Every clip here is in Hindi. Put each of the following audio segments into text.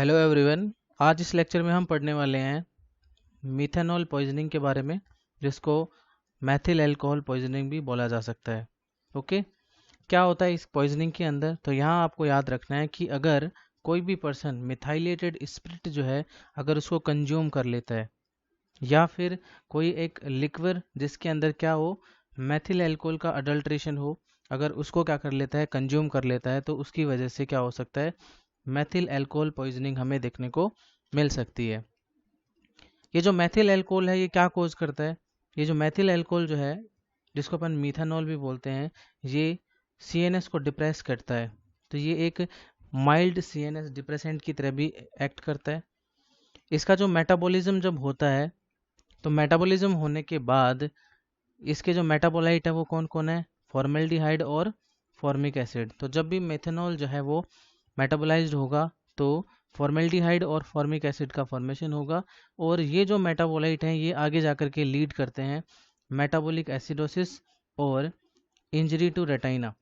Hello everyone. आज इस लेक्चर में हम पढ़ने वाले हैं मीथेनॉल पॉइजनिंग के बारे में, जिसको मैथिल अल्कोहल पॉइजनिंग भी बोला जा सकता है। ओके, क्या होता है इस पॉइजनिंग के अंदर? तो यहाँ आपको याद रखना है कि अगर कोई भी पर्सन मिथाइलेटेड स्पिरिट जो है अगर उसको कंज्यूम कर लेता है, या फिर कोई एक लिक्विड जिसके अंदर क्या हो, मैथिल अल्कोहल का अडल्ट्रेशन हो, अगर उसको क्या कर लेता है, कंज्यूम कर लेता है, तो उसकी वजह से क्या हो सकता है, मैथिल अल्कोहल पॉइजनिंग हमें देखने को मिल सकती है। ये जो मैथिल अल्कोहल है ये क्या कोज करता है? ये जो मैथिल अल्कोहल जो है, जिसको अपन मीथानॉल भी बोलते हैं, ये सीएनएस को डिप्रेस करता है। तो ये एक माइल्ड सीएनएस डिप्रेसेंट की तरह भी एक्ट करता है। इसका जो मेटाबॉलिज्म जब होता है, तो मेटाबॉलिज्म होने के बाद इसके जो मेटाबोलाइट है वो कौन कौन है? फॉर्मेल्डिहाइड और फॉर्मिक एसिड। तो जब भी मेथनॉल जो है वो मेटाबोलाइज्ड होगा तो फॉर्मेल्डिहाइड और फॉर्मिक एसिड का फॉर्मेशन होगा, और ये जो मेटाबोलाइट हैं ये आगे जाकर के लीड करते हैं मेटाबॉलिक एसिडोसिस और इंजरी टू रेटिना।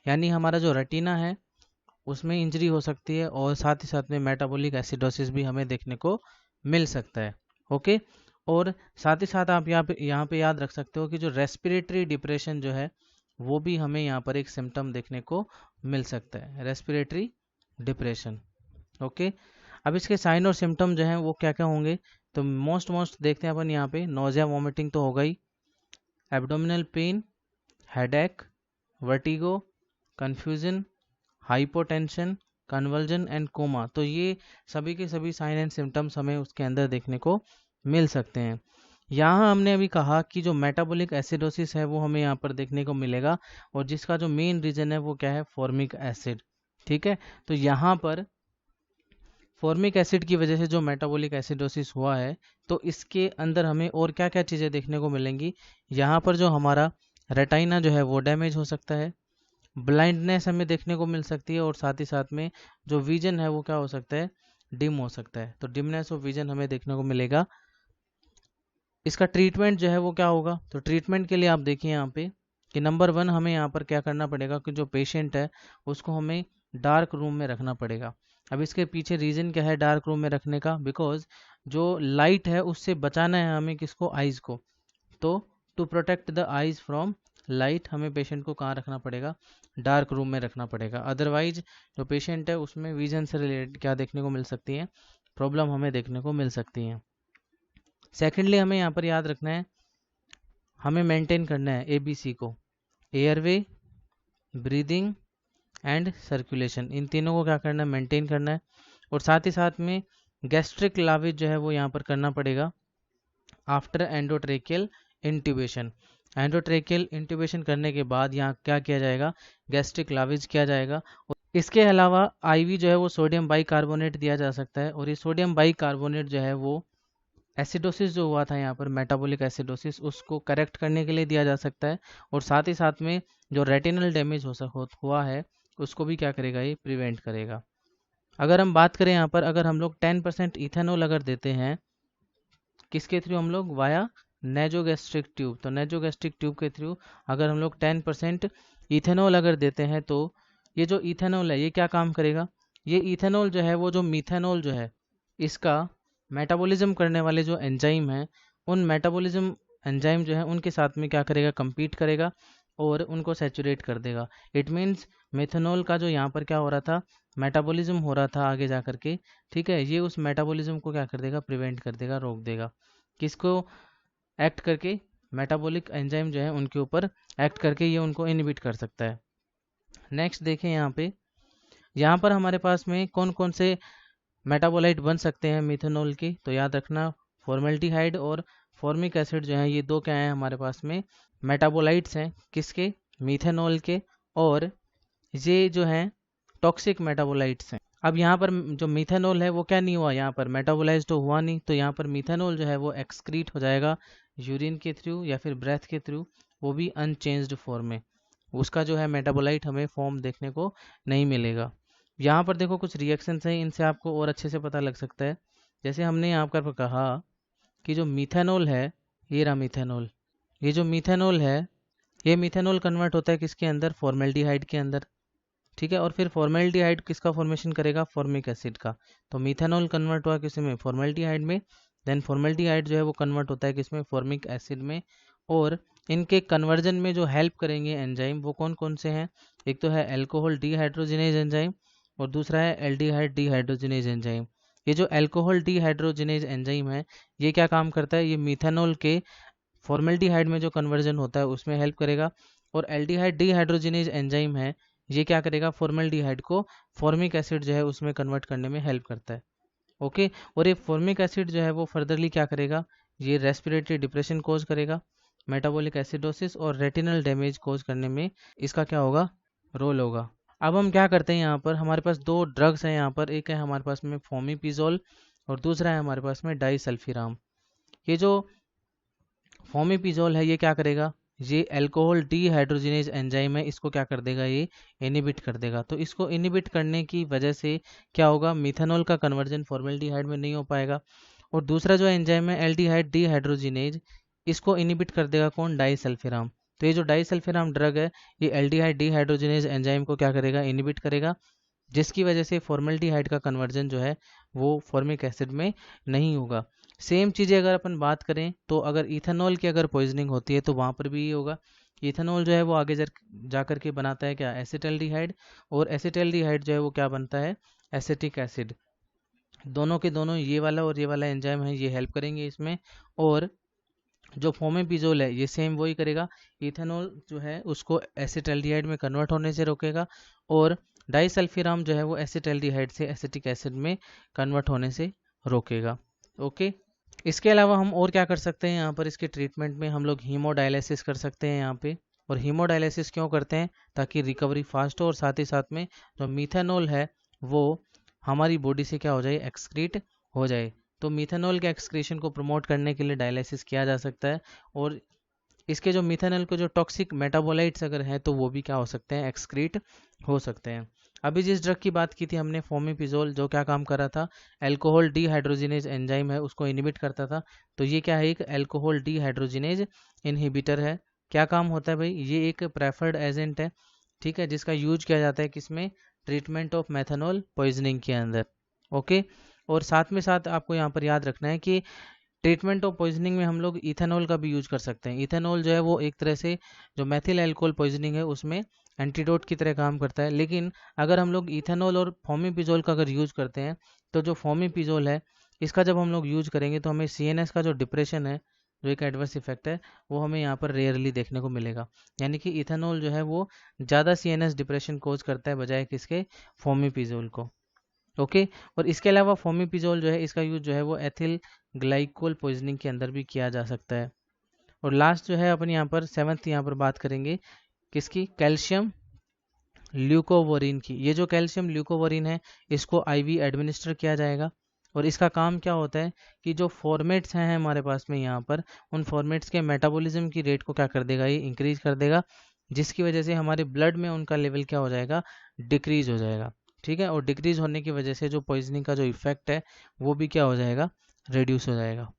यानी हमारा जो रेटिना है उसमें इंजरी हो सकती है, और साथ ही साथ में मेटाबॉलिक एसिडोसिस भी हमें देखने को मिल सकता है। ओके, और साथ ही साथ आप यहाँ पे याद रख सकते हो कि जो रेस्पिरेटरी डिप्रेशन जो है वो भी हमें यहाँ पर एक सिम्टम देखने को मिल सकता है, रेस्पिरेटरी डिप्रेशन। ओके, अब इसके साइन और सिम्टम जो हैं वो क्या क्या होंगे? तो मोस्ट देखते हैं अपन यहाँ पे, नोजिया वॉमिटिंग तो होगा ही, abdominal pain, headache, vertigo, confusion, hypotension, convulsion and coma. तो ये सभी के सभी साइन एंड सिम्टम्स हमें उसके अंदर देखने को मिल सकते हैं। यहाँ हमने अभी कहा कि जो मेटाबॉलिक एसिडोसिस है वो हमें यहाँ पर देखने को मिलेगा, और जिसका जो मेन रीजन है वो क्या है? Formic acid. ठीक है, तो यहाँ पर फॉर्मिक एसिड की वजह से जो मेटाबॉलिक एसिडोसिस हुआ है, तो इसके अंदर हमें और क्या क्या चीज़ें देखने को मिलेंगी? यहाँ पर जो हमारा रेटाइना जो है वो डैमेज हो सकता है, ब्लाइंडनेस हमें देखने को मिल सकती है, और साथ ही साथ में जो विजन है वो क्या हो सकता है? डिम हो सकता है। तो डिमनेस ऑफ विजन हमें देखने को मिलेगा। इसका ट्रीटमेंट जो है वो क्या होगा? तो ट्रीटमेंट के लिए आप देखिए यहाँ पे कि नंबर 1 हमें यहाँ पर क्या करना पड़ेगा कि जो पेशेंट है उसको हमें डार्क रूम में रखना पड़ेगा। अब इसके पीछे रीज़न क्या है डार्क रूम में रखने का? बिकॉज जो लाइट है उससे बचाना है हमें, किसको? आइज़ को। तो to protect the eyes from light हमें पेशेंट को कहाँ रखना पड़ेगा? डार्क रूम में रखना पड़ेगा। अदरवाइज जो पेशेंट है उसमें विजन से रिलेटेड क्या देखने को मिल सकती है? प्रॉब्लम हमें देखने को मिल सकती हैं। सेकेंडली हमें यहाँ पर याद रखना है, हमें मेंटेन करना है एबीसी को, एयरवे, ब्रीदिंग एंड सर्कुलेशन। इन तीनों को क्या करना है? मेंटेन करना है। और साथ ही साथ में गैस्ट्रिक लावेज जो है वो यहाँ पर करना पड़ेगा after endotracheal intubation. Endotracheal intubation करने के बाद यहाँ क्या किया जाएगा? गैस्ट्रिक लावेज किया जाएगा। और इसके अलावा आईवी जो है वो सोडियम बाइकार्बोनेट दिया जा सकता है, और ये सोडियम बाइकार्बोनेट जो है वो एसिडोसिस जो हुआ था यहाँ पर, मेटाबॉलिक एसिडोसिस, उसको करेक्ट करने के लिए दिया जा सकता है। और साथ ही साथ में जो रेटिनल डैमेज हुआ है उसको भी क्या करेगा? ये प्रिवेंट करेगा। अगर हम बात करें यहाँ पर, अगर हम लोग 10% इथेनॉल अगर देते हैं, किसके थ्रू? हम लोग वाया नेजोगैस्ट्रिक ट्यूब। तो नेजोगैस्ट्रिक ट्यूब के थ्रू अगर हम लोग 10% इथेनॉल अगर देते हैं, तो ये जो इथेनॉल है ये क्या काम करेगा? ये इथेनॉल जो है वो जो मीथेनॉल जो है इसका मेटाबॉलिज्म करने वाले जो एंजाइम हैं, उन मेटाबॉलिज्म एंजाइम जो है उनके साथ में क्या करेगा? compete करेगा और उनको सैचुरेट कर देगा। इट मीन्स मेथनॉल का जो यहाँ पर क्या हो रहा था? मेटाबॉलिज्म हो रहा था आगे जा करके। ठीक है, ये उस मेटाबॉलिज्म को क्या कर देगा? प्रिवेंट कर देगा, रोक देगा। किसको एक्ट करके? मेटाबॉलिक एंजाइम जो है उनके ऊपर एक्ट करके ये उनको इनहिबिट कर सकता है। नेक्स्ट देखें यहाँ पर हमारे पास में कौन कौन से मेटाबोलाइट बन सकते हैं मिथेनॉल के? तो याद रखना, फॉर्मेल्डिहाइड और फॉर्मिक एसिड जो है ये दो क्या हैं हमारे पास में? मेटाबोलाइट्स हैं। किसके? मिथेनॉल के। और ये जो हैं टॉक्सिक मेटाबोलाइट्स हैं। अब यहाँ पर जो मिथेनॉल है वो क्या नहीं हुआ? यहाँ पर मेटाबोलाइज तो हुआ नहीं, तो यहाँ पर मिथेनॉल जो है वो एक्सक्रीट हो जाएगा यूरिन के थ्रू या फिर ब्रेथ के थ्रू, वो भी अनचेंज्ड फॉर्म में। उसका जो है मेटाबोलाइट हमें फॉर्म देखने को नहीं मिलेगा। यहाँ पर देखो कुछ रिएक्शंस हैं, इनसे आपको और अच्छे से पता लग सकता है। जैसे हमने यहाँ पर कहा कि जो मिथेनॉल है, ये रहा मिथेनॉल, ये जो मिथेनॉल है ये मिथेनॉल कन्वर्ट होता है किसके अंदर? फॉर्मेल्डिहाइड के अंदर। ठीक है। और फिर फॉर्मेल्डिहाइड किसका फॉर्मेशन करेगा, फॉर्मिक एसिड का। तो मिथेनॉल कन्वर्ट हुआ किस में, फॉर्मेल्डिहाइड में। देन फॉर्मेल्डिहाइड जो है वो कन्वर्ट होता है किसमें, फॉर्मिक एसिड में। और इनके कन्वर्जन में जो हेल्प करेंगे एंजाइम वो कौन कौन से हैं, एक तो है अल्कोहल डीहाइड्रोजिनेज एंजाइम और दूसरा है एल्डिहाइड डीहाइड्रोजिनेज एंजाइम। ये जो अल्कोहल डीहाइड्रोजिनेज एंजाइम है ये क्या काम करता है, ये मिथेनॉल के फॉर्मेल्डिहाइड में जो कन्वर्जन होता है उसमें हेल्प करेगा। और एल्डिहाइड डीहाइड्रोजिनेज एंजाइम है, ये क्या करेगा, फॉर्मेल्डिहाइड को फॉर्मिक एसिड जो है उसमें कन्वर्ट करने में हेल्प करता है। ओके। और ये फॉर्मिक एसिड जो है वो फर्दरली क्या करेगा, ये रेस्पिरेटरी डिप्रेशन कोज करेगा, मेटाबॉलिक एसिडोसिस और रेटिनल डैमेज कोज करने में इसका क्या होगा, रोल होगा। अब हम क्या करते हैं, यहाँ पर हमारे पास दो ड्रग्स हैं, यहाँ पर एक है हमारे पास में फोमिपिजोल और दूसरा है हमारे पास में डाइसल्फिराम। ये जो फोमिपिजोल है ये क्या करेगा, ये अल्कोहल डीहाइड्रोजिनेज एंजाइम है, इसको क्या कर देगा, ये इनिबिट कर देगा। तो इसको इनिबिट करने की वजह से क्या होगा, मिथेनॉल का कन्वर्जन फॉर्मेल्डिहाइड में नहीं हो पाएगा। और दूसरा जो एंजाइम है एल्डिहाइड डीहाइड्रोजिनेज, इसको इनिबिट कर देगा कौन, डाइसल्फिराम। तो ये जो डाइसल्फिराम ड्रग है ये एल्डिहाइड डीहाइड्रोजिनेज एंजाइम को क्या करेगा, इनिबिट करेगा, जिसकी वजह से फॉर्मेल्डिहाइड का कन्वर्जन जो है वो फॉर्मिक एसिड में नहीं होगा। सेम चीज़ें अगर अपन बात करें तो अगर इथेनॉल की अगर पॉइजनिंग होती है तो वहाँ पर भी ये होगा। इथेनॉल जो है वो आगे जा कर के बनाता है क्या, एसिटल्डिहाइड, और एसिटल्डिहाइड जो है वो क्या बनता है, एसिटिक एसिड। दोनों के दोनों ये वाला और ये वाला एंजाइम है ये हेल्प करेंगे इसमें। और जो फोमेपिजोल है ये सेम वही करेगा, इथेनॉल जो है उसको एसिटल्डिहाइड में कन्वर्ट होने से रोकेगा और डाइसल्फिराम जो है वो एसिटल्डिहाइड से एसिटिक एसिड में कन्वर्ट होने से रोकेगा। ओके। इसके अलावा हम और क्या कर सकते हैं, यहाँ पर इसके ट्रीटमेंट में हम लोग हीमोडायलिसिस कर सकते हैं यहाँ पे। और हीमोडायलिसिस क्यों करते हैं, ताकि रिकवरी फास्ट हो और साथ ही साथ में जो मिथेनॉल है वो हमारी बॉडी से क्या हो जाए, एक्सक्रीट हो जाए। तो मिथेनॉल के एक्सक्रीशन को प्रमोट करने के लिए डायलिसिस किया जा सकता है। और इसके जो मिथेनॉल के जो टॉक्सिक मेटाबोलाइट्स अगर हैं तो वो भी क्या हो सकते हैं, एक्सक्रीट हो सकते हैं। अभी जिस ड्रग की बात की थी हमने फोमिपिजोल, जो क्या काम कर रहा था, अल्कोहल डीहाइड्रोजिनेज एंजाइम है उसको इनिबिट करता था। तो ये क्या है, एक अल्कोहल डीहाइड्रोजिनेज इनहिबिटर है। क्या काम होता है भाई, ये एक प्रेफर्ड एजेंट है, ठीक है, जिसका यूज किया जाता है किसमें, ट्रीटमेंट ऑफ मेथनॉल पॉइजनिंग के अंदर। ओके। और साथ में साथ आपको यहाँ पर याद रखना है कि ट्रीटमेंट ऑफ पॉइजनिंग में हम लोग इथेनॉल का भी यूज कर सकते हैं। इथेनॉल जो है वो एक तरह से जो मेथिल अल्कोहल पॉइजनिंग है उसमें एंटीडोट की तरह काम करता है। लेकिन अगर हम लोग इथेनॉल और फोमिपिजोल का अगर यूज करते हैं तो जो फोमिपिजोल है इसका जब हम लोग यूज करेंगे तो हमें CNS का जो डिप्रेशन है, जो एक एडवर्स इफेक्ट है, वो हमें यहाँ पर रेयरली देखने को मिलेगा। यानी कि इथेनॉल जो है वो ज़्यादा CNS डिप्रेशन कोज करता है बजाय किसके, फोमिपिजोल को। ओके। और इसके अलावा फोमिपिजोल जो है इसका यूज जो है वो एथिल ग्लाइकोल पॉइजनिंग के अंदर भी किया जा सकता है। और लास्ट जो है अपन यहाँ पर सेवन्थ यहाँ पर बात करेंगे किसकी, कैल्शियम ल्यूकोवरीन की। ये जो कैल्शियम ल्यूकोवरीन है इसको IV एडमिनिस्टर किया जाएगा। और इसका काम क्या होता है कि जो फॉर्मेट्स हैं हमारे पास में यहाँ पर, उन फॉर्मेट्स के मेटाबॉलिज्म की रेट को क्या कर देगा, ये इंक्रीज कर देगा, जिसकी वजह से हमारे ब्लड में उनका लेवल क्या हो जाएगा, डिक्रीज हो जाएगा। ठीक है। और डिक्रीज होने की वजह से जो पॉइजनिंग का जो इफेक्ट है वो भी क्या हो जाएगा, रिड्यूस हो जाएगा।